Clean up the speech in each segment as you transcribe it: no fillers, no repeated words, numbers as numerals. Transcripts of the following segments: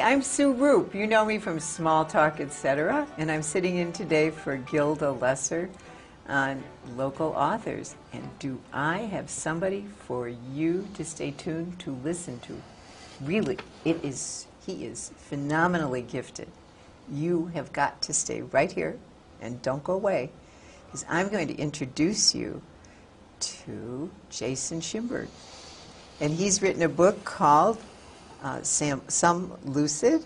I'm Sue Roop. You know me from Small Talk, etc. And I'm sitting in today for Gilda Lesser on local authors. And do I have somebody for you to stay tuned to listen to? Really, he is phenomenally gifted. You have got to stay right here and don't go away, because I'm going to introduce you to Jason Shimberg. And he's written a book called Sum Lucid,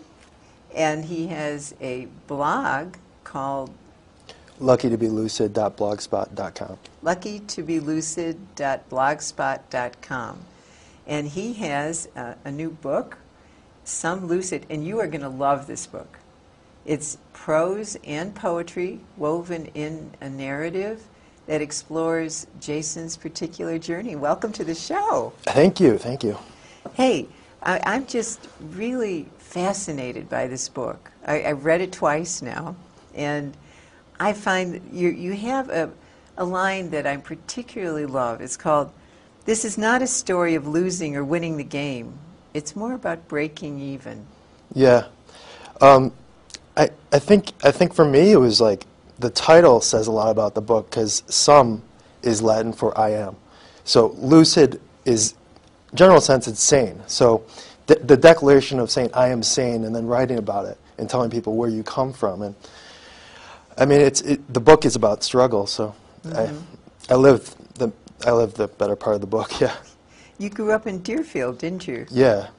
and he has a blog called luckytobelucid.blogspot.com. luckytobelucid.blogspot.com. And he has a new book, Sum Lucid, and you are going to love this book. It's prose and poetry woven in a narrative that explores Jason's particular journey. Welcome to the show. Thank you, thank you. Hey, I'm just really fascinated by this book. I've read it twice now, and I find that you have a line that I particularly love. It's called, "This is not a story of losing or winning the game. It's more about breaking even." Yeah. I think for me it was like, the title says a lot about the book, because sum is Latin for I am. So lucid is, general sense, it's sane. So the declaration of saying I am sane and then writing about it and telling people where you come from. And I mean, the book is about struggle. So I lived the better part of the book. Yeah. You grew up in Deerfield, didn't you? Yeah.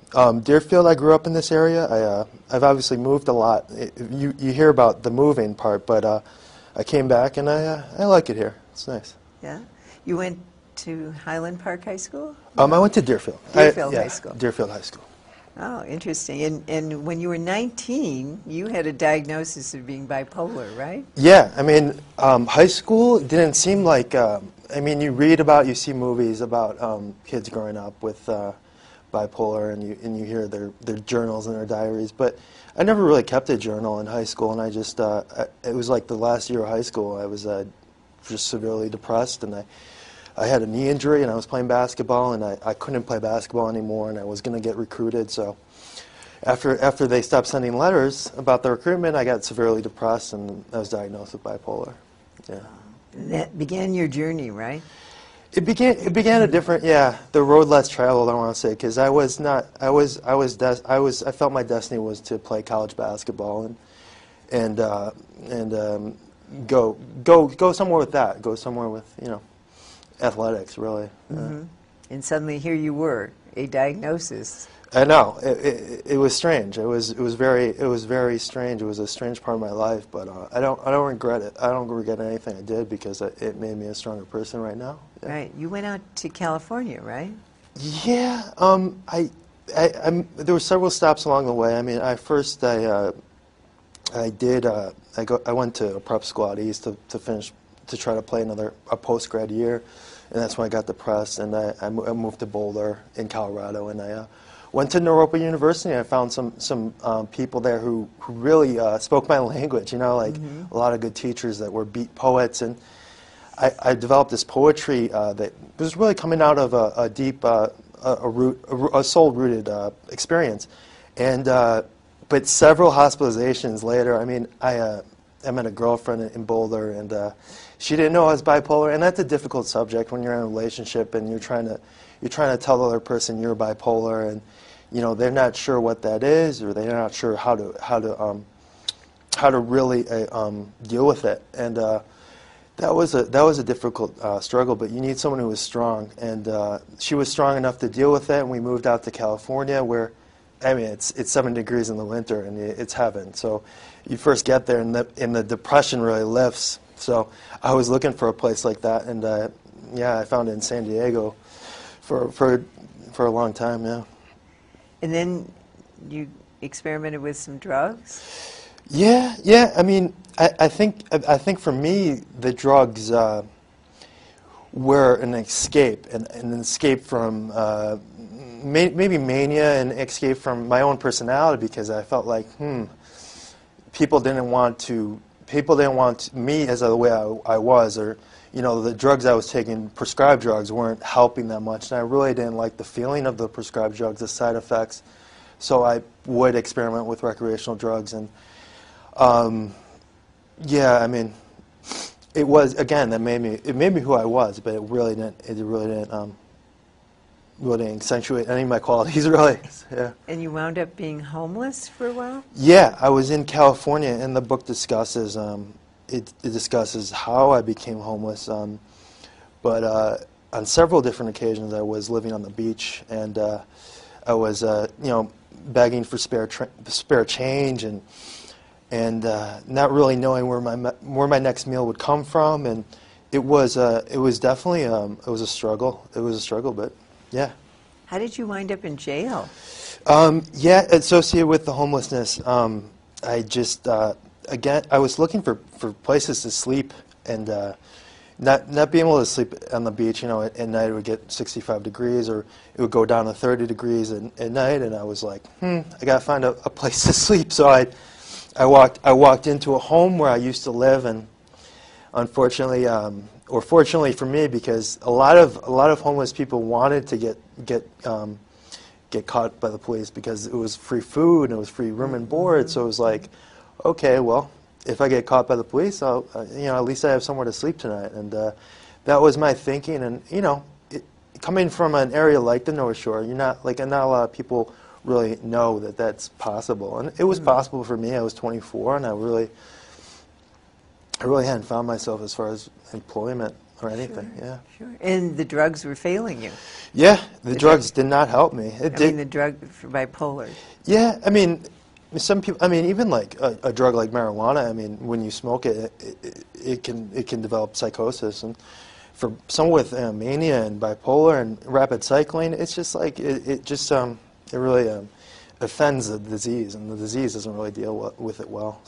Deerfield, I grew up in this area. I've obviously moved a lot. You hear about the moving part, but I came back and I like it here. It's nice. Yeah. You went to Highland Park High School? I went to Deerfield. Deerfield High School. Deerfield High School. Oh, interesting. And when you were 19, you had a diagnosis of being bipolar, right? Yeah. I mean, high school didn't seem like, I mean, you see movies about kids growing up with bipolar, and you hear their journals and their diaries, but I never really kept a journal in high school, and I just, it was like the last year of high school, I was just severely depressed, and I had a knee injury, and I was playing basketball, and I couldn't play basketball anymore, and I was going to get recruited, so after they stopped sending letters about the recruitment, I got severely depressed, and I was diagnosed with bipolar. Yeah. That began your journey, right? It began a different, yeah, the road less traveled, I want to say, because I felt my destiny was to play college basketball and go somewhere with that, go somewhere with, athletics, really. And suddenly here you were, a diagnosis. I know, it was strange. It was very strange. It was a strange part of my life, but I don't regret it. I don't regret anything I did, because it made me a stronger person right now. Yeah. Right. You went out to California, right? Yeah. There were several stops along the way. I mean, I went to a prep school out east to try to play a post-grad year, and that's when I got depressed, and I moved to Boulder in Colorado, and I went to Naropa University, and I found some people there who really spoke my language, like a lot of good teachers that were beat poets, and I developed this poetry that was really coming out of a deep, a soul-rooted experience. And but several hospitalizations later, I mean, I met a girlfriend in Boulder, and she didn't know I was bipolar, and that's a difficult subject when you're in a relationship and you're trying to tell the other person you're bipolar, and they're not sure what that is, or they're not sure how to really deal with it, and that was a difficult struggle. But you need someone who was strong, and she was strong enough to deal with it. And we moved out to California, where, I mean, it's 7 degrees in the winter, and it's heaven. So you first get there, and the depression really lifts. So I was looking for a place like that, and yeah, I found it in San Diego for a long time. Yeah. And then you experimented with some drugs? Yeah. I mean, I think for me, the drugs were an escape, an escape from maybe mania, and escape from my own personality, because I felt like people didn't want me as the way I was, or the drugs I was taking, prescribed drugs, weren't helping that much, and I really didn't like the feeling of the prescribed drugs, the side effects. So I would experiment with recreational drugs, and yeah, I mean, it was, again, it made me who I was, but it really didn't accentuate any of my qualities, really. Yeah. And you wound up being homeless for a while? Yeah, I was in California, and the book discusses it discusses how I became homeless. But on several different occasions, I was living on the beach, and I was begging for spare change, and not really knowing where my next meal would come from, and it was definitely it was a struggle. It was a struggle, but yeah. How did you wind up in jail? Yeah, associated with the homelessness, I just again I was looking for places to sleep, and not being able to sleep on the beach. At night it would get 65 degrees, or it would go down to 30 degrees at night, and I was like, I gotta find a place to sleep. So I walked into a home where I used to live, and unfortunately, or fortunately for me, because a lot of homeless people wanted to get caught by the police because it was free food and it was free room and board. So it was like, okay, well, if I get caught by the police, I'll, at least I have somewhere to sleep tonight. And that was my thinking. And coming from an area like the North Shore, not a lot of people really know that that's possible. And it was possible for me. I was 24, and I really hadn't found myself as far as employment or anything. Sure, yeah. Sure. And the drugs were failing you. Yeah, the drugs did not help me. The drug for bipolar. Yeah, I mean, some people. I mean, even like a drug like marijuana. I mean, when you smoke it, it can develop psychosis, and for someone with mania and bipolar and rapid cycling, it's just like it really offends the disease, and the disease doesn't really deal with it well.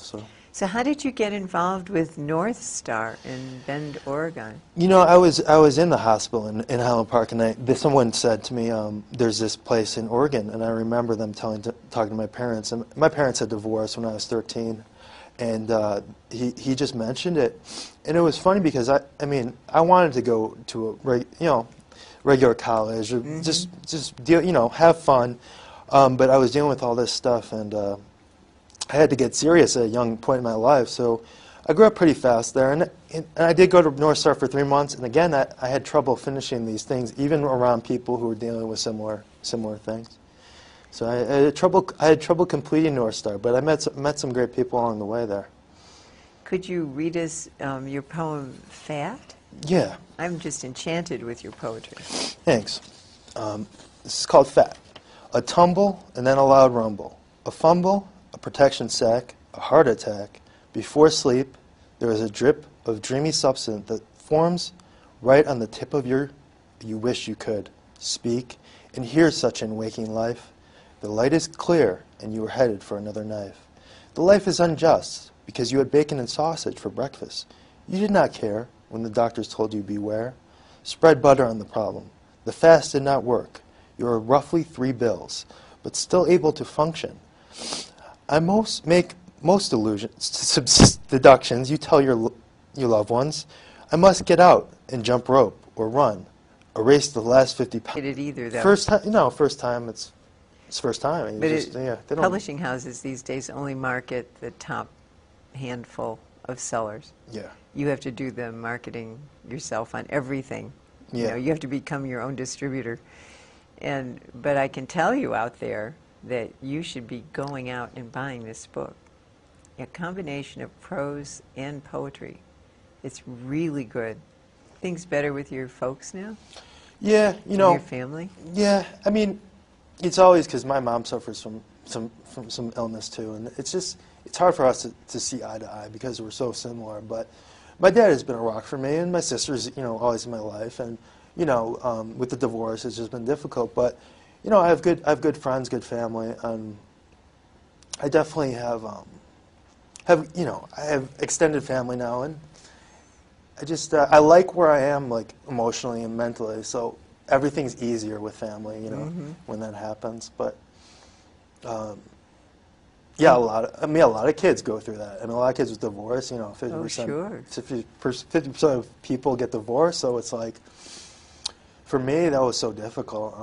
So how did you get involved with North Star in Bend, Oregon? I was in the hospital in Highland Park, and someone said to me, "There's this place in Oregon," and I remember them talking to my parents. And my parents had divorced when I was 13, and he just mentioned it, and it was funny because I wanted to go to a regular college, or just deal, have fun, but I was dealing with all this stuff, and I had to get serious at a young point in my life, so I grew up pretty fast there, and I did go to North Star for 3 months, and again, I had trouble finishing these things, even around people who were dealing with similar things. So I had trouble completing North Star, but I met some great people along the way there. Could you read us your poem, Fat? Yeah. I'm just enchanted with your poetry. Thanks. This is called Fat. A tumble, and then a loud rumble. A fumble, a protection sack, a heart attack. Before sleep, there is a drip of dreamy substance that forms right on the tip of you wish you could speak and hear such in waking life. The light is clear, and you are headed for another knife. The life is unjust, because you had bacon and sausage for breakfast. You did not care when the doctors told you beware. Spread butter on the problem. The fast did not work. You are roughly 3 bills, but still able to function. I make most deductions. You tell your loved ones, I must get out and jump rope or run, erase the last 50 pounds. Did it either, though? First time. It's first time. But publishing houses these days only market the top handful of sellers. Yeah. You have to do the marketing yourself on everything. Yeah. You have to become your own distributor. But I can tell you out there that you should be going out and buying this book. A combination of prose and poetry. It's really good. Things better with your folks now? Yeah, your family? Yeah, I mean, it's always because my mom suffers from some illness too, and it's hard for us to see eye to eye because we're so similar. But my dad has been a rock for me, and my sister's always in my life, and with the divorce, it's just been difficult. But I have good friends, good family, and I definitely have I have extended family now, and I like where I am, like emotionally and mentally. So everything's easier with family, when that happens. But yeah, a lot of kids go through that. I mean, a lot of kids with divorce, 50%, 50% of people get divorced. So it's like, for me, that was so difficult.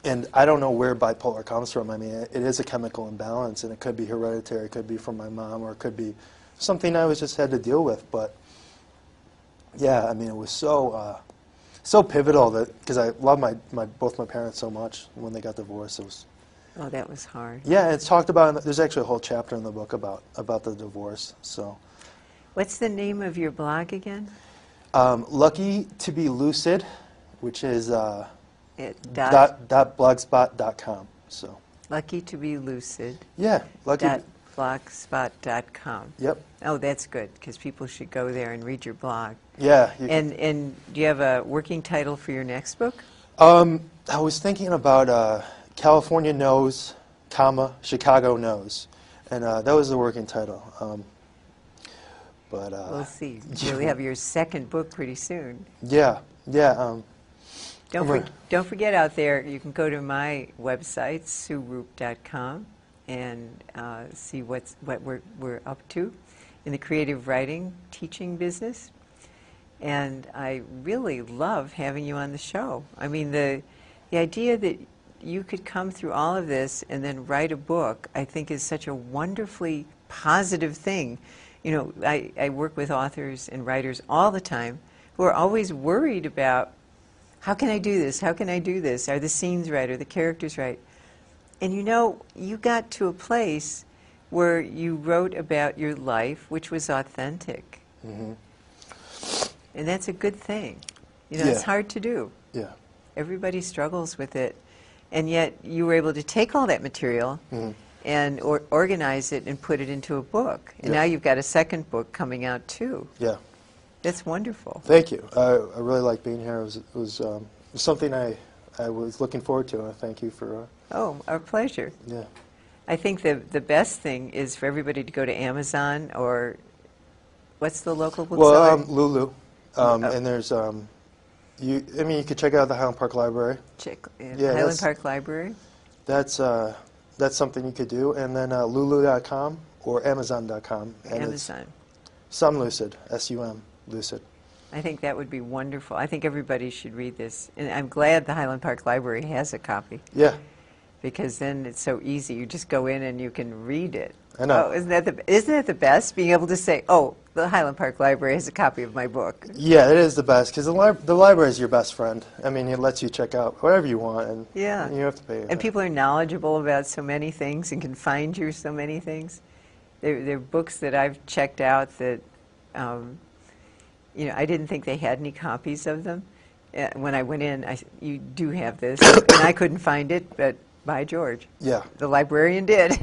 and I don't know where bipolar comes from. I mean, it is a chemical imbalance, and it could be hereditary, it could be from my mom, or it could be something I was just had to deal with. But yeah, I mean, it was so pivotal that because I love both my parents so much. When they got divorced, it was. Oh, that was hard. Yeah, it's talked about. There's actually a whole chapter in the book about the divorce. So. What's the name of your blog again? Lucky to be lucid, which is .blogspot.com. So. Lucky to be lucid. Yeah, lucky. .blogspot.com. Yep. Oh, that's good, because people should go there and read your blog. Yeah. And do you have a working title for your next book? I was thinking about California Knows, Chicago Knows, and that was the working title. But we'll see. You'll have your second book pretty soon. Yeah, yeah. Don't forget out there, you can go to my website, sueroop.com, and see what we're up to in the creative writing teaching business. And I really love having you on the show. I mean, the idea that you could come through all of this and then write a book, I think is such a wonderfully positive thing. You know, I work with authors and writers all the time who are always worried about, how can I do this? How can I do this? Are the scenes right? Are the characters right? And you know, you got to a place where you wrote about your life, which was authentic. Mm-hmm. And that's a good thing. You know, it's hard to do. Yeah. Everybody struggles with it. And yet you were able to take all that material and organize it and put it into a book. And now you've got a second book coming out too. Yeah. That's wonderful. Thank you. I really like being here. It was something I was looking forward to, and thank you for... Oh, our pleasure. Yeah. I think the best thing is for everybody to go to Amazon or... What's the local bookseller? Well, Lulu. And there's... you could check out the Highland Park Library. Highland Park Library. That's something you could do, and then Lulu.com or Amazon.com. Amazon. Sum Lucid, S-U-M, Lucid. I think that would be wonderful. I think everybody should read this, and I'm glad the Highland Park Library has a copy. Yeah. Because then it's so easy. You just go in and you can read it. I know. Oh, isn't that the best? Being able to say, "Oh, the Highland Park Library has a copy of my book." Yeah, it is the best because the library is your best friend. I mean, it lets you check out whatever you want, and you have to pay. And people are knowledgeable about so many things and can find you so many things. There are books that I've checked out that, you know, I didn't think they had any copies of them. When I went in, you do have this, and I couldn't find it, but by George, yeah, the librarian did.